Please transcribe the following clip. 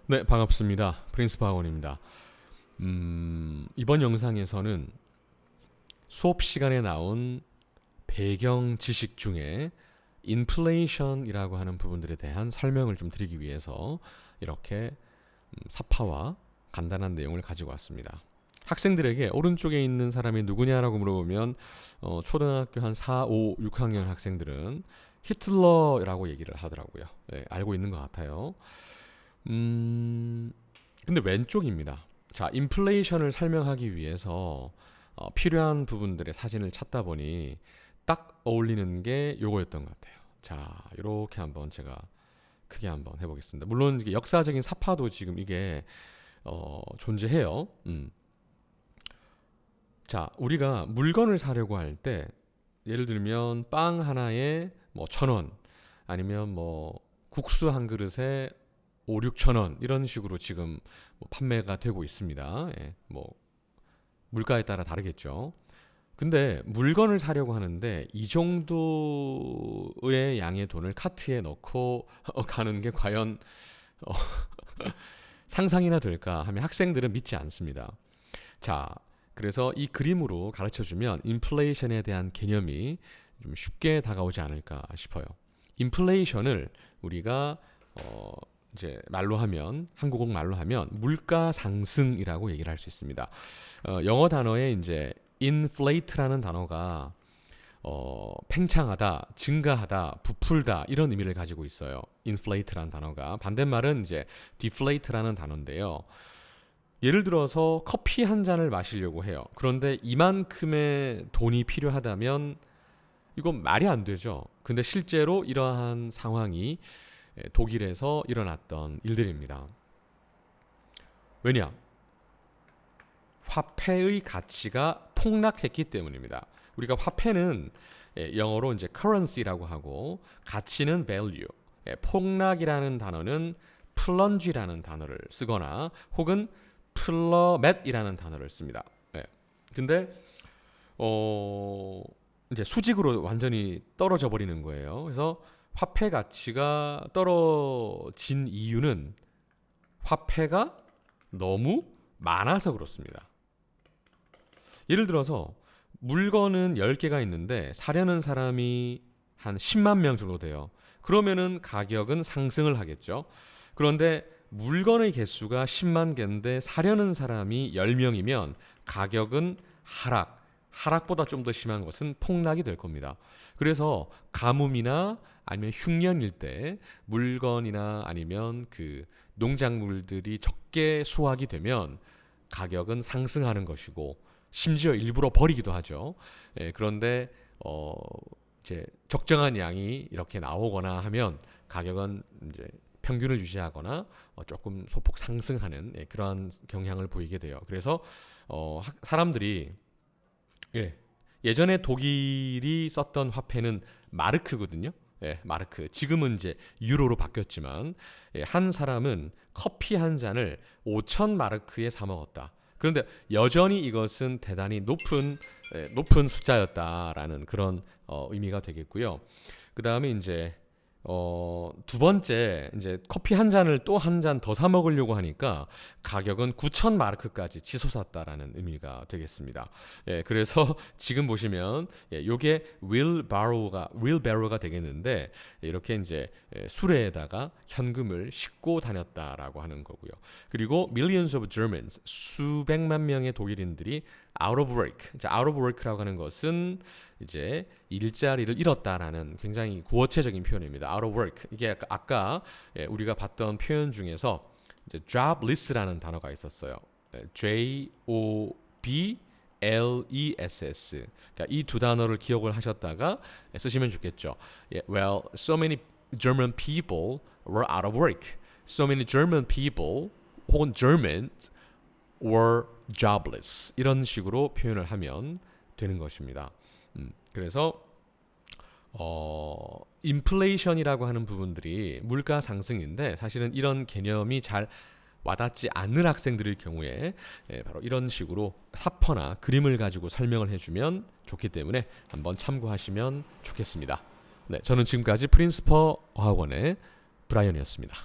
네, 반갑습니다. 프린스파 학원입니다. 이번 영상에서는 수업 시간에 나온 배경 지식 중에 인플레이션이라고 하는 부분들에 대한 설명을 좀 드리기 위해서 이렇게 사파와 간단한 내용을 가지고 왔습니다. 학생들에게 오른쪽에 있는 사람이 누구냐라고 물어보면 초등학교 한 4, 5, 6학년 학생들은 히틀러라고 얘기를 하더라고요. 네, 알고 있는 것 같아요. 근데 왼쪽입니다. 자, 인플레이션을 설명하기 위해서 필요한 부분들의 사진을 찾다 보니 딱 어울리는 게 요거였던 것 같아요. 자, 이렇게 한번 제가 크게 한번 해보겠습니다. 물론 이게 역사적인 사파도 지금 이게 존재해요. 자, 우리가 물건을 사려고 할 때 예를 들면 빵 하나에 뭐 1,000원 아니면 뭐 국수 한 그릇에 5, 6천 원 이런 식으로 지금 뭐 판매가 되고 있습니다. 예, 뭐 물가에 따라 다르겠죠. 근데 물건을 사려고 하는데 이 정도의 양의 돈을 카트에 넣고 가는 게 과연 어, 상상이나 될까 하면 학생들은 믿지 않습니다. 자, 그래서 이 그림으로 가르쳐 주면 인플레이션에 대한 개념이 좀 쉽게 다가오지 않을까 싶어요. 인플레이션을 우리가 이제 말로 하면 한국어 말로 하면 물가 상승이라고 얘기를 할 수 있습니다. 영어 단어에 이제 inflate라는 단어가 팽창하다, 증가하다, 부풀다 이런 의미를 가지고 있어요. inflate라는 단어가 반대말은 이제 deflate라는 단어인데요. 예를 들어서 커피 한 잔을 마시려고 해요. 그런데 이만큼의 돈이 필요하다면 이건 말이 안 되죠. 근데 실제로 이러한 상황이 독일에서 일어났던 일들입니다. 왜냐? 화폐의 가치가 폭락했기 때문입니다. 우리가 화폐는 영어로 이제 currency라고 하고 가치는 value, 폭락이라는 단어는 plunge라는 단어를 쓰거나 혹은 plummet이라는 단어를 씁니다. 근데 이제 수직으로 완전히 떨어져 버리는 거예요. 그래서 화폐 가치가 떨어진 이유는 화폐가 너무 많아서 그렇습니다. 예를 들어서 물건은 10개가 있는데 사려는 사람이 한 10만 명 정도 돼요. 그러면은 가격은 상승을 하겠죠. 그런데 물건의 개수가 10만 개인데 사려는 사람이 10명이면 가격은 하락보다 좀 더 심한 것은 폭락이 될 겁니다. 그래서 가뭄이나 아니면 흉년일 때 물건이나 아니면 그 농작물들이 적게 수확이 되면 가격은 상승하는 것이고 심지어 일부러 버리기도 하죠. 그런데 이제 적정한 양이 이렇게 나오거나 하면 가격은 이제 평균을 유지하거나 조금 소폭 상승하는 그러한 경향을 보이게 돼요. 그래서 사람들이 예전에 독일이 썼던 화폐는 마르크거든요. 마르크. 지금은 이제 유로로 바뀌었지만 한 사람은 커피 한 잔을 5천 마르크에 사 먹었다. 그런데 여전히 이것은 대단히 높은 숫자였다라는 그런 의미가 되겠고요. 그 다음에 이제 두 번째 이제 커피 한 잔을 또 한 잔 더 사 먹으려고 하니까 가격은 9천 마르크까지 치솟았다라는 의미가 되겠습니다. 그래서 지금 보시면 요게 wheelbarrow가 되겠는데 이렇게 이제 수레에다가 현금을 싣고 다녔다라고 하는 거고요. 그리고 millions of Germans 수백만 명의 독일인들이 out of work. 자, out of work라고 하는 것은 이제 일자리를 잃었다라는 굉장히 구어체적인 표현입니다. out of work. 이게 아까 우리가 봤던 표현 중에서 이제 jobless라는 단어가 있었어요. jobless. 그러니까 이 두 단어를 기억을 하셨다가 쓰시면 좋겠죠. Well, so many German people were out of work. So many German people 혹은 Germans were jobless. 이런 식으로 표현을 하면 되는 것입니다. 그래서 인플레이션이라고 하는 부분들이 물가 상승인데 사실은 이런 개념이 잘 와닿지 않는 학생들의 경우에 바로 이런 식으로 사퍼나 그림을 가지고 설명을 해주면 좋기 때문에 한번 참고하시면 좋겠습니다. 네, 저는 지금까지 프린스퍼 어학원의 브라이언이었습니다.